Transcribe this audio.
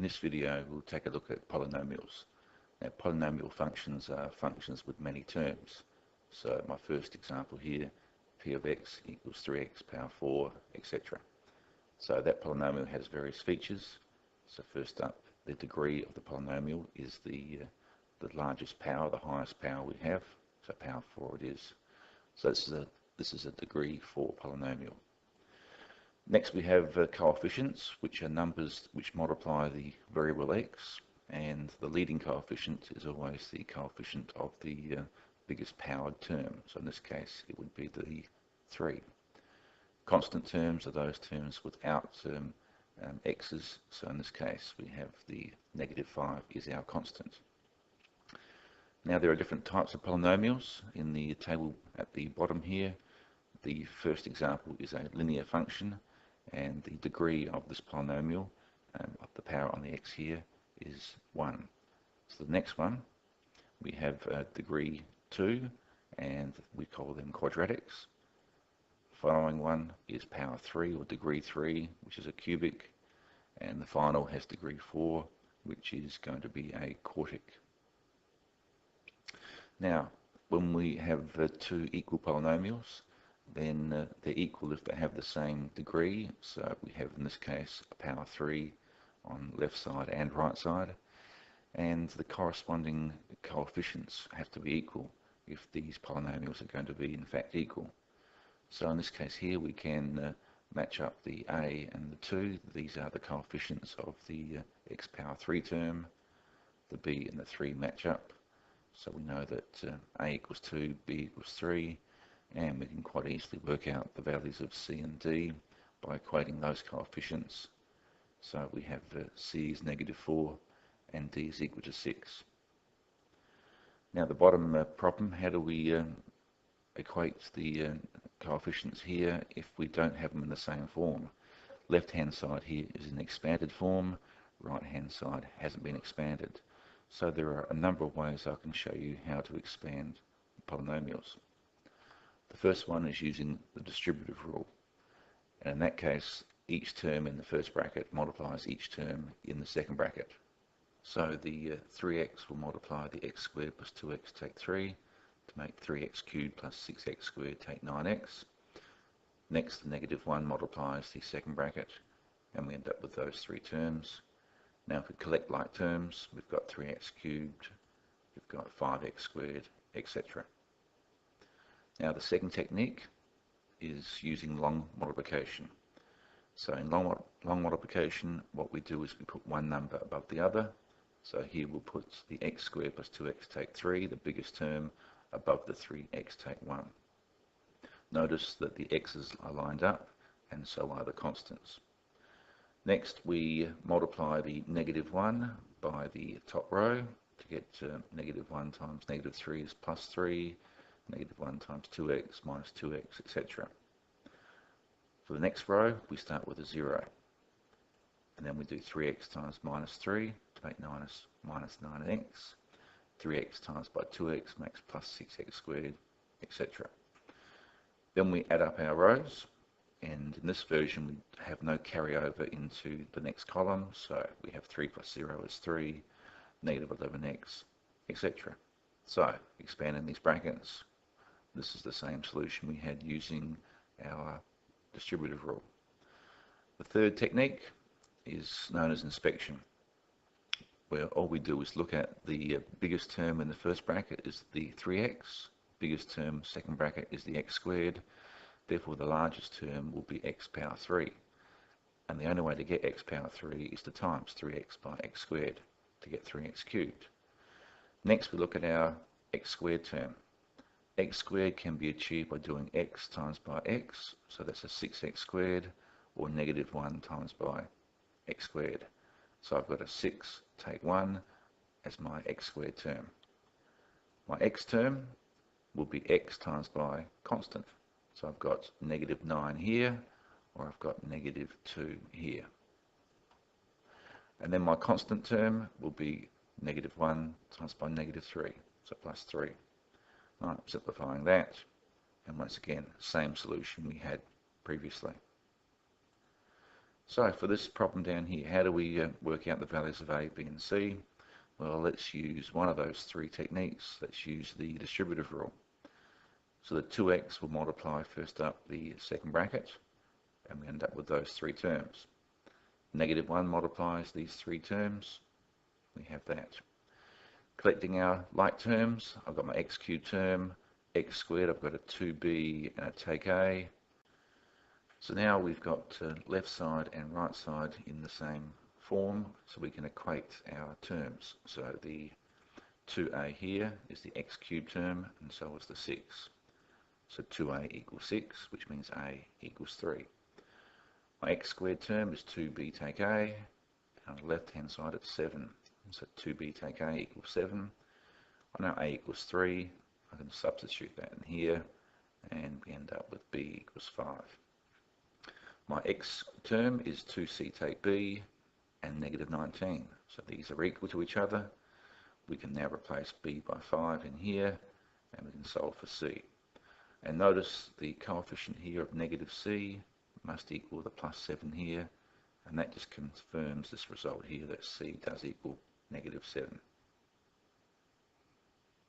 In this video, we'll take a look at polynomials. Now, polynomial functions are functions with many terms. So my first example here, p of x equals 3x power 4, etc. So that polynomial has various features. So first up, the degree of the polynomial is the largest power, the highest power we have. So power 4 it is. So this is a degree 4 polynomial. Next we have coefficients, which are numbers which multiply the variable x, and the leading coefficient is always the coefficient of the biggest powered term. So in this case it would be the 3. Constant terms are those terms without x's, so in this case we have the -5 is our constant. Now there are different types of polynomials in the table at the bottom here. The first example is a linear function, and the degree of this polynomial, of the power on the x here, is 1. So the next one, we have degree 2, and we call them quadratics. The following one is power 3, or degree 3, which is a cubic, and the final has degree 4, which is going to be a quartic. Now, when we have two equal polynomials, then they're equal if they have the same degree. So we have in this case a power 3 on left side and right side, and the corresponding coefficients have to be equal if these polynomials are going to be in fact equal. So in this case here we can match up the a and the 2. These are the coefficients of the x power 3 term. The b and the 3 match up, so we know that a equals 2, b equals 3, and we can quite easily work out the values of c and d by equating those coefficients. So we have c is -4 and d is equal to 6. Now the bottom problem, how do we equate the coefficients here if we don't have them in the same form? Left hand side here is an expanded form, right hand side hasn't been expanded. So there are a number of ways I can show you how to expand polynomials. The first one is using the distributive rule, and in that case each term in the first bracket multiplies each term in the second bracket. So the 3x will multiply the x squared plus 2x take 3 to make 3x cubed plus 6x squared take 9x. Next the -1 multiplies the second bracket, and we end up with those three terms. Now if we collect like terms, we've got 3x cubed, we've got 5x squared, etc. Now the second technique is using long multiplication. So in long multiplication, what we do is we put one number above the other. So here we'll put the x squared plus 2x take 3, the biggest term, above the 3x take 1. Notice that the x's are lined up, and so are the constants. Next we multiply the -1 by the top row to get -1 times -3 is plus 3, -1 times 2x minus 2x, etc. For the next row, we start with a 0. And then we do 3x times -3 to make minus 9x. 3x times by 2x makes plus 6x squared, etc. Then we add up our rows, and in this version we have no carryover into the next column, so we have 3 plus 0 is 3, -11x, etc. So, expanding these brackets, this is the same solution we had using our distributive rule. The third technique is known as inspection, where all we do is look at the biggest term in the first bracket is the 3x, biggest term second bracket is the x squared, therefore the largest term will be x power 3. And the only way to get x power 3 is to times 3x by x squared to get 3x cubed. Next we look at our x squared term. X squared can be achieved by doing x times by x, so that's a 6x squared, or -1 times by x squared. So I've got a 6 take 1 as my x squared term. My x term will be x times by constant. So I've got -9 here, or I've got -2 here. And then my constant term will be -1 times by -3, so plus 3. Right, simplifying that, and once again, same solution we had previously. So for this problem down here, how do we work out the values of A, B and C? Well, let's use one of those three techniques. Let's use the distributive rule. So the 2x will multiply first up the second bracket, and we end up with those three terms. Negative 1 multiplies these three terms. We have that. Collecting our like terms, I've got my x cubed term, x squared, I've got a 2b and a take a. So now we've got left side and right side in the same form, so we can equate our terms. So the 2a here is the x cubed term, and so is the 6. So 2a equals 6, which means a equals 3. My x squared term is 2b take a, and on the left hand side it's 7. So 2b take a equals 7. I know a equals 3. I can substitute that in here, and we end up with b equals 5. My x term is 2c take b and negative 19. So these are equal to each other. We can now replace b by 5 in here, and we can solve for c. And notice the coefficient here of negative c must equal the plus 7 here, and that just confirms this result here that c does equal negative 7.